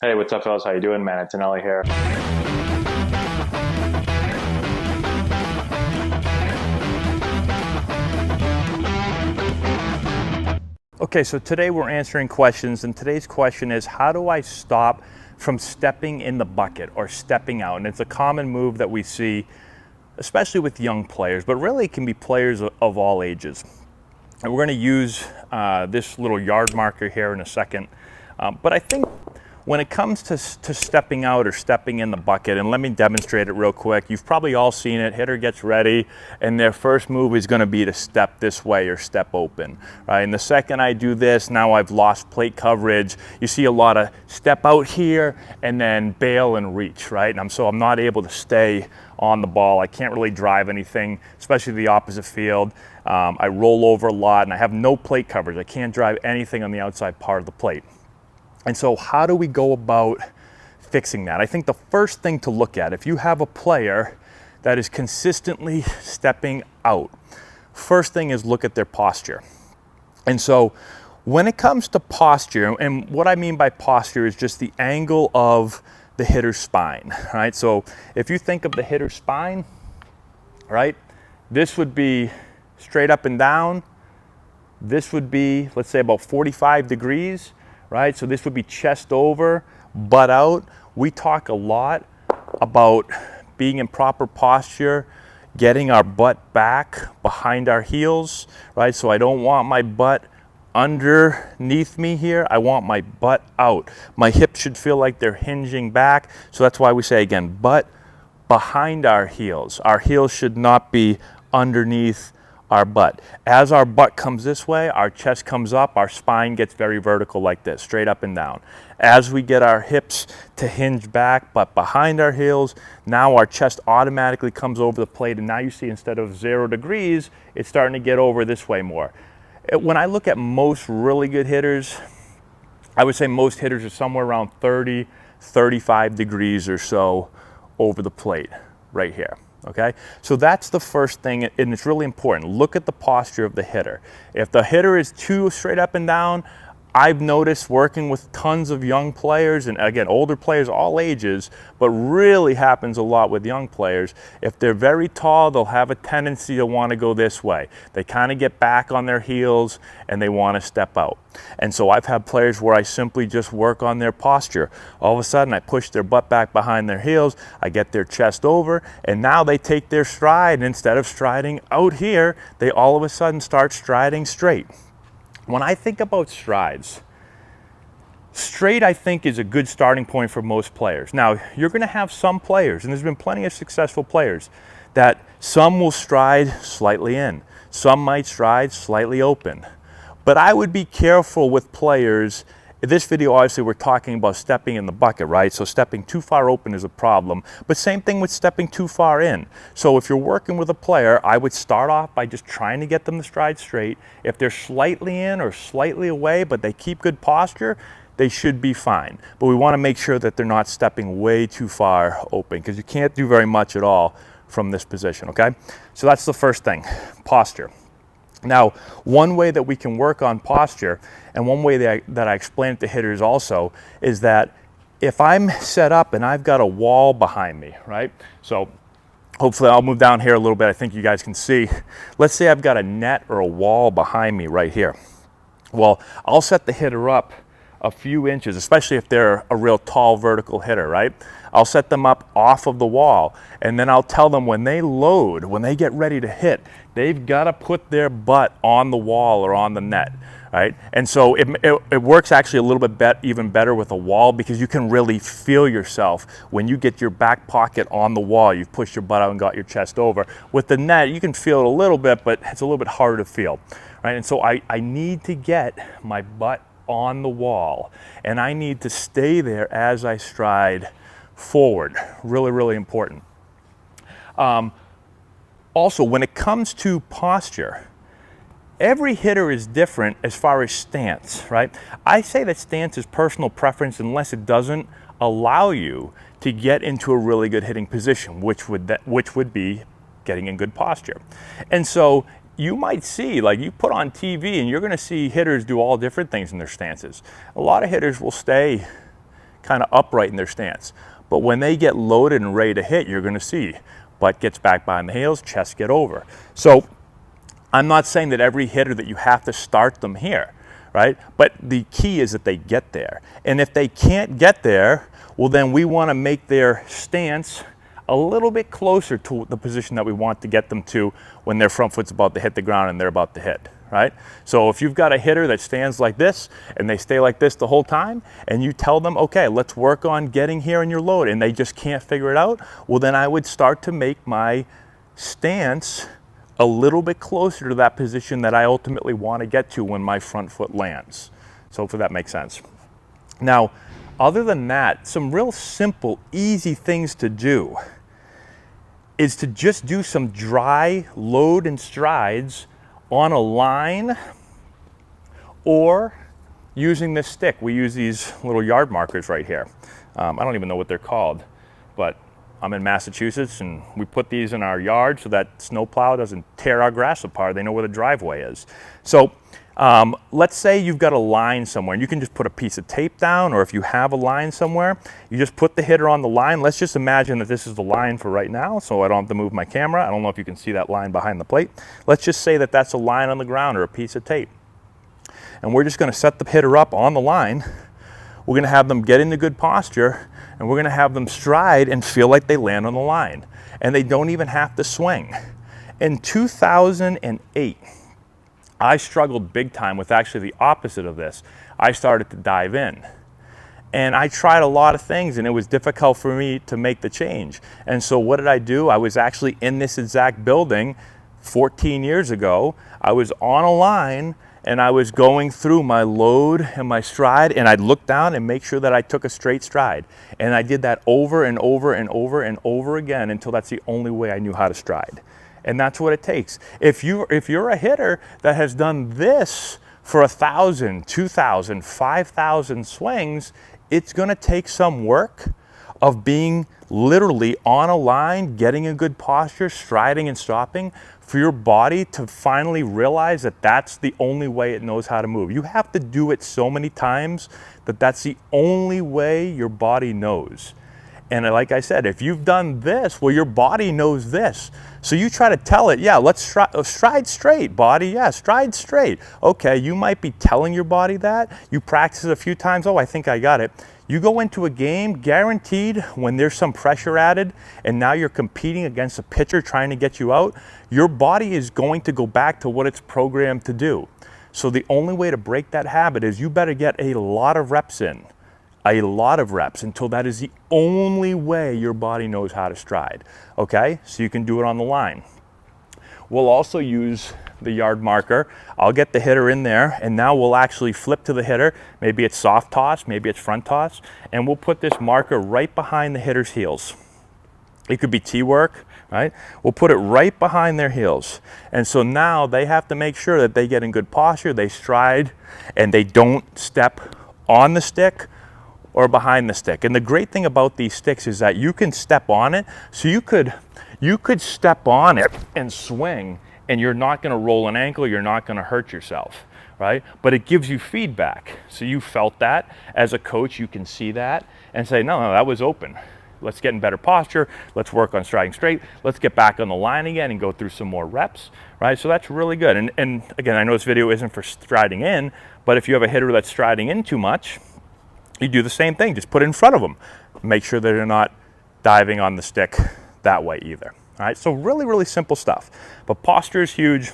Hey, what's up, fellas? How you doing, man? Antonelli here. Okay, so today we're answering questions, and today's question is, how do I stop from stepping in the bucket or stepping out? And it's a common move that we see, especially with young players, but really it can be players of all ages. And we're going to use this little yard marker here in a second. But I think when it comes to stepping out or stepping in the bucket, and let me demonstrate it real quick. You've probably all seen it. Hitter gets ready, and their first move is going to be to step this way or step open. Right? And the second I do this, now I've lost plate coverage. You see a lot of step out here and then bail and reach, right? And so I'm not able to stay on the ball. I can't really drive anything, especially the opposite field. I roll over a lot, and I have no plate coverage. I can't drive anything on the outside part of the plate. And so how do we go about fixing that? I think the first thing to look at, if you have a player that is consistently stepping out, first thing is look at their posture. And so when it comes to posture, and what I mean by posture is just the angle of the hitter's spine, right? So if you think of the hitter's spine, right, this would be straight up and down. This would be, let's say, about 45 degrees. Right? So this would be chest over, butt out. We talk a lot about being in proper posture, getting our butt back behind our heels, right? So I don't want my butt underneath me here. I want my butt out. My hips should feel like they're hinging back. So that's why we say, again, butt behind our heels. Our heels should not be underneath our butt. As our butt comes this way, our chest comes up, our spine gets very vertical like this, straight up and down. As we get our hips to hinge back, but behind our heels, now our chest automatically comes over the plate, and now you see instead of 0 degrees, it's starting to get over this way more. When I look at most really good hitters, I would say most hitters are somewhere around 30, 35 degrees or so over the plate right here. Okay, so that's the first thing, and it's really important. Look at the posture of the hitter. If the hitter is too straight up and down, I've noticed working with tons of young players, and again, older players, all ages, but really happens a lot with young players. If they're very tall, they'll have a tendency to want to go this way. They kind of get back on their heels and they want to step out. And so I've had players where I simply just work on their posture. All of a sudden, I push their butt back behind their heels, I get their chest over, and now they take their stride. And instead of striding out here, they all of a sudden start striding straight. When I think about strides, straight I think is a good starting point for most players. Now, you're going to have some players, and there's been plenty of successful players, that some will stride slightly in. Some might stride slightly open. But I would be careful with players. In this video, obviously, we're talking about stepping in the bucket, right? So stepping too far open is a problem, but same thing with stepping too far in. So if you're working with a player, I would start off by just trying to get them to stride straight. If they're slightly in or slightly away, but they keep good posture, they should be fine. But we want to make sure that they're not stepping way too far open, because you can't do very much at all from this position, okay? So that's the first thing, posture. Now, one way that we can work on posture, and one way that I explain it to hitters also, is that if I'm set up and I've got a wall behind me, right? So hopefully I'll move down here a little bit. I think you guys can see. Let's say I've got a net or a wall behind me right here. Well, I'll set the hitter up a few inches, especially if they're a real tall vertical hitter, right? I'll set them up off of the wall, and then I'll tell them when they load, when they get ready to hit, they've got to put their butt on the wall or on the net, right? And so it works actually a little bit even better with a wall, because you can really feel yourself when you get your back pocket on the wall. You've pushed your butt out and got your chest over. With the net, you can feel it a little bit, but it's a little bit harder to feel, right? And so I need to get my butt on the wall, and I need to stay there as I stride forward. Really, really important. Also, when it comes to posture, every hitter is different as far as stance, right? I say that stance is personal preference unless it doesn't allow you to get into a really good hitting position, which would be getting in good posture. And so you might see, like you put on TV and you're going to see hitters do all different things in their stances. A lot of hitters will stay kind of upright in their stance. But when they get loaded and ready to hit, you're going to see butt gets back behind the heels, chest get over. So I'm not saying that every hitter that you have to start them here, right? But the key is that they get there. And if they can't get there, well, then we want to make their stance a little bit closer to the position that we want to get them to when their front foot's about to hit the ground and they're about to hit, right? So if you've got a hitter that stands like this and they stay like this the whole time, and you tell them, okay, let's work on getting here in your load, and they just can't figure it out, well, then I would start to make my stance a little bit closer to that position that I ultimately want to get to when my front foot lands. So hopefully that makes sense. Now, other than that, some real simple, easy things to do is to just do some dry load and strides on a line or using this stick. We use these little yard markers right here. I don't even know what they're called, but I'm in Massachusetts and we put these in our yard so that snowplow doesn't tear our grass apart. They know where the driveway is. So let's say you've got a line somewhere, and you can just put a piece of tape down, or if you have a line somewhere, you just put the hitter on the line. Let's just imagine that this is the line for right now, so I don't have to move my camera. I don't know if you can see that line behind the plate. Let's just say that that's a line on the ground or a piece of tape. And we're just going to set the hitter up on the line. We're going to have them get into good posture, and we're going to have them stride and feel like they land on the line. And they don't even have to swing. In 2008, I struggled big time with actually the opposite of this. I started to dive in. And I tried a lot of things, and it was difficult for me to make the change. And so what did I do? I was actually in this exact building 14 years ago. I was on a line, and I was going through my load and my stride, and I'd look down and make sure that I took a straight stride. And I did that over and over and over and over again until that's the only way I knew how to stride. And that's what it takes. If you're a hitter that has done this for 1,000, 2,000, 5,000 swings, it's gonna take some work of being literally on a line, getting a good posture, striding and stopping, for your body to finally realize that that's the only way it knows how to move. You have to do it so many times that that's the only way your body knows. And like I said, if you've done this, well, your body knows this. So you try to tell it, yeah, let's stride straight, body, yeah, stride straight. Okay, you might be telling your body that. You practice it a few times, oh, I think I got it. You go into a game, guaranteed, when there's some pressure added, and now you're competing against a pitcher trying to get you out, your body is going to go back to what it's programmed to do. So the only way to break that habit is you better get a lot of reps in. A lot of reps until that is the only way your body knows how to stride. Okay, so you can do it on the line. We'll also use the yard marker. I'll get the hitter in there, and now we'll actually flip to the hitter. Maybe it's soft toss, maybe it's front toss, and we'll put this marker right behind the hitter's heels. It could be T-work, right? We'll put it right behind their heels. And so now they have to make sure that they get in good posture, they stride, and they don't step on the stick or behind the stick. And the great thing about these sticks is that you can step on it. So you could step on it and swing, and you're not gonna roll an ankle, you're not gonna hurt yourself, right? But it gives you feedback. So you felt that. As a coach, you can see that and say, no, that was open. Let's get in better posture. Let's work on striding straight. Let's get back on the line again and go through some more reps, right? So that's really good. And again, I know this video isn't for striding in, but if you have a hitter that's striding in too much, you do the same thing, just put it in front of them. Make sure that they're not diving on the stick that way either. All right, so really, really simple stuff. But posture is huge,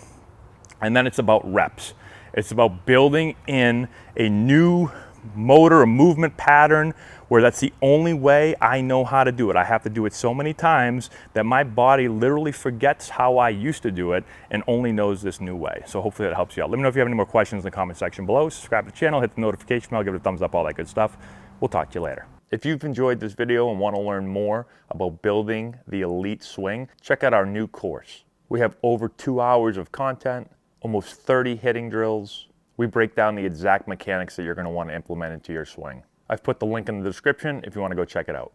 and then it's about reps. It's about building in a new motor, a movement pattern, where that's the only way I know how to do it. I have to do it so many times that my body literally forgets how I used to do it and only knows this new way. So hopefully that helps you out. Let me know if you have any more questions in the comment section below. Subscribe to the channel, hit the notification bell, give it a thumbs up, all that good stuff. We'll talk to you later. If you've enjoyed this video and want to learn more about building the elite swing, check out our new course. We have over 2 hours of content, almost 30 hitting drills. We break down the exact mechanics that you're going to want to implement into your swing. I've put the link in the description if you want to go check it out.